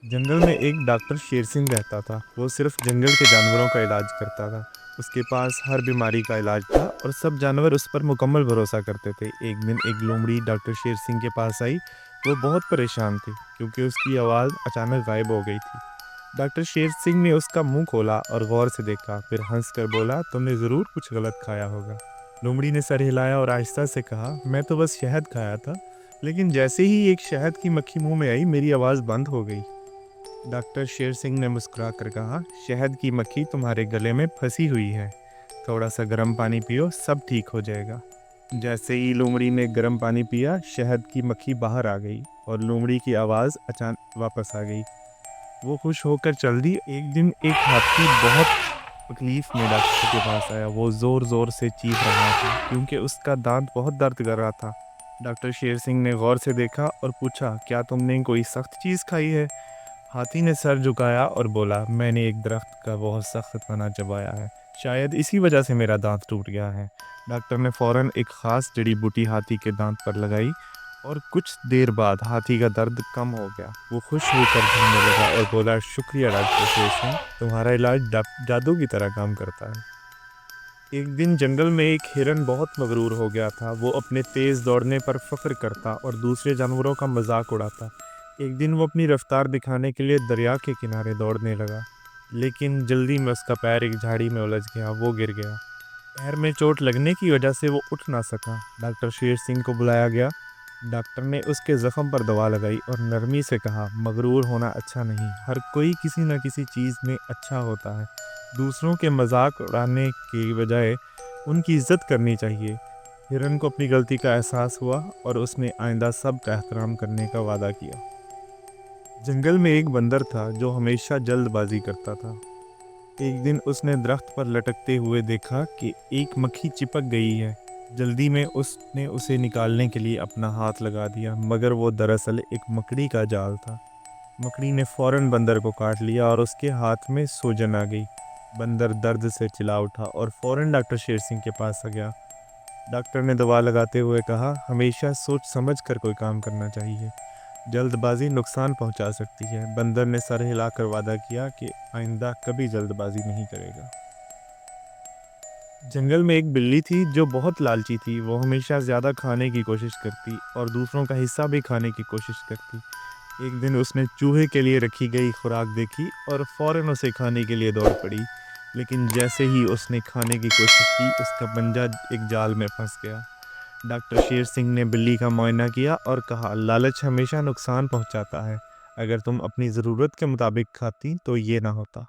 जंगल में एक डॉक्टर शेर सिंह रहता था। वो सिर्फ जंगल के जानवरों का इलाज करता था। उसके पास हर बीमारी का इलाज था और सब जानवर उस पर मुकम्मल भरोसा करते थे। एक दिन एक लोमड़ी डॉक्टर शेर सिंह के पास आई। वो बहुत परेशान थी क्योंकि उसकी आवाज़ अचानक गायब हो गई थी। डॉक्टर शेर सिंह ने उसका मुंह खोला और गौर से देखा, फिर हंस कर बोला, तुमने ज़रूर कुछ गलत खाया होगा। लोमड़ी ने सर हिलाया और आहिस्ता से कहा, मैं तो बस शहद खाया था। लेकिन जैसे ही एक शहद की मक्खी मुंह में आई, मेरी आवाज़ बंद हो गई। डॉक्टर शेर सिंह ने मुस्कुरा कर कहा, शहद की मक्खी तुम्हारे गले में फंसी हुई है। थोड़ा सा गर्म पानी पियो, सब ठीक हो जाएगा। जैसे ही लोमड़ी ने गर्म पानी पिया, शहद की मक्खी बाहर आ गई और लोमड़ी की आवाज़ अचानक वापस आ गई। वो खुश होकर चल दी। एक दिन एक हाथी बहुत तकलीफ में डॉक्टर के पास आया। वो ज़ोर ज़ोर से चीख रहा था क्योंकि उसका दांत बहुत दर्द कर रहा था। डॉक्टर शेर सिंह ने गौर से देखा और पूछा, क्या तुमने कोई सख्त चीज़ खाई है? हाथी ने सर झुकाया और बोला, मैंने एक दरख्त का बहुत सख्त तना चबाया है। शायद इसी वजह से मेरा दांत टूट गया है। डॉक्टर ने फौरन एक खास जड़ी बूटी हाथी के दांत पर लगाई और कुछ देर बाद हाथी का दर्द कम हो गया। वो खुश होकर घूमने लगा और बोला, शुक्रिया डॉक्टर शेर सिंह, तुम्हारा इलाज जादू की तरह काम करता है। एक दिन जंगल में एक हिरन बहुत मगरूर हो गया था। वो अपने तेज़ दौड़ने पर फख्र करता और दूसरे जानवरों का मजाक उड़ाता। एक दिन वो अपनी रफ्तार दिखाने के लिए दरिया के किनारे दौड़ने लगा, लेकिन जल्दी में उसका पैर एक झाड़ी में उलझ गया। वो गिर गया। पैर में चोट लगने की वजह से वो उठ ना सका। डॉक्टर शेर सिंह को बुलाया गया। डॉक्टर ने उसके ज़ख्म पर दवा लगाई और नरमी से कहा, मगरूर होना अच्छा नहीं। हर कोई किसी न किसी चीज़ में अच्छा होता है। दूसरों के मजाक उड़ाने की बजाय उनकी इज्जत करनी चाहिए। हिरन को अपनी गलती का एहसास हुआ और उसने आइंदा सब का एहतराम करने का वादा किया। जंगल में एक बंदर था जो हमेशा जल्दबाजी करता था। एक दिन उसने दरख्त पर लटकते हुए देखा कि एक मक्खी चिपक गई है। जल्दी में उसने उसे निकालने के लिए अपना हाथ लगा दिया, मगर वो दरअसल एक मकड़ी का जाल था। मकड़ी ने फौरन बंदर को काट लिया और उसके हाथ में सूजन आ गई। बंदर दर्द से चिल्ला उठा और फौरन डॉक्टर शेर सिंह के पास आ गया। डॉक्टर ने दवा लगाते हुए कहा, हमेशा सोच समझ कर कोई काम करना चाहिए। जल्दबाजी नुकसान पहुंचा सकती है। बंदर ने सर हिलाकर वादा किया कि आइंदा कभी जल्दबाजी नहीं करेगा। जंगल में एक बिल्ली थी जो बहुत लालची थी। वो हमेशा ज़्यादा खाने की कोशिश करती और दूसरों का हिस्सा भी खाने की कोशिश करती। एक दिन उसने चूहे के लिए रखी गई खुराक देखी और फौरन उसे खाने के लिए दौड़ पड़ी। लेकिन जैसे ही उसने खाने की कोशिश की, उसका पंजा एक जाल में फंस गया। डॉक्टर शेर सिंह ने बिल्ली का मुआयना किया और कहा, लालच हमेशा नुकसान पहुंचाता है। अगर तुम अपनी ज़रूरत के मुताबिक खाती तो ये ना होता।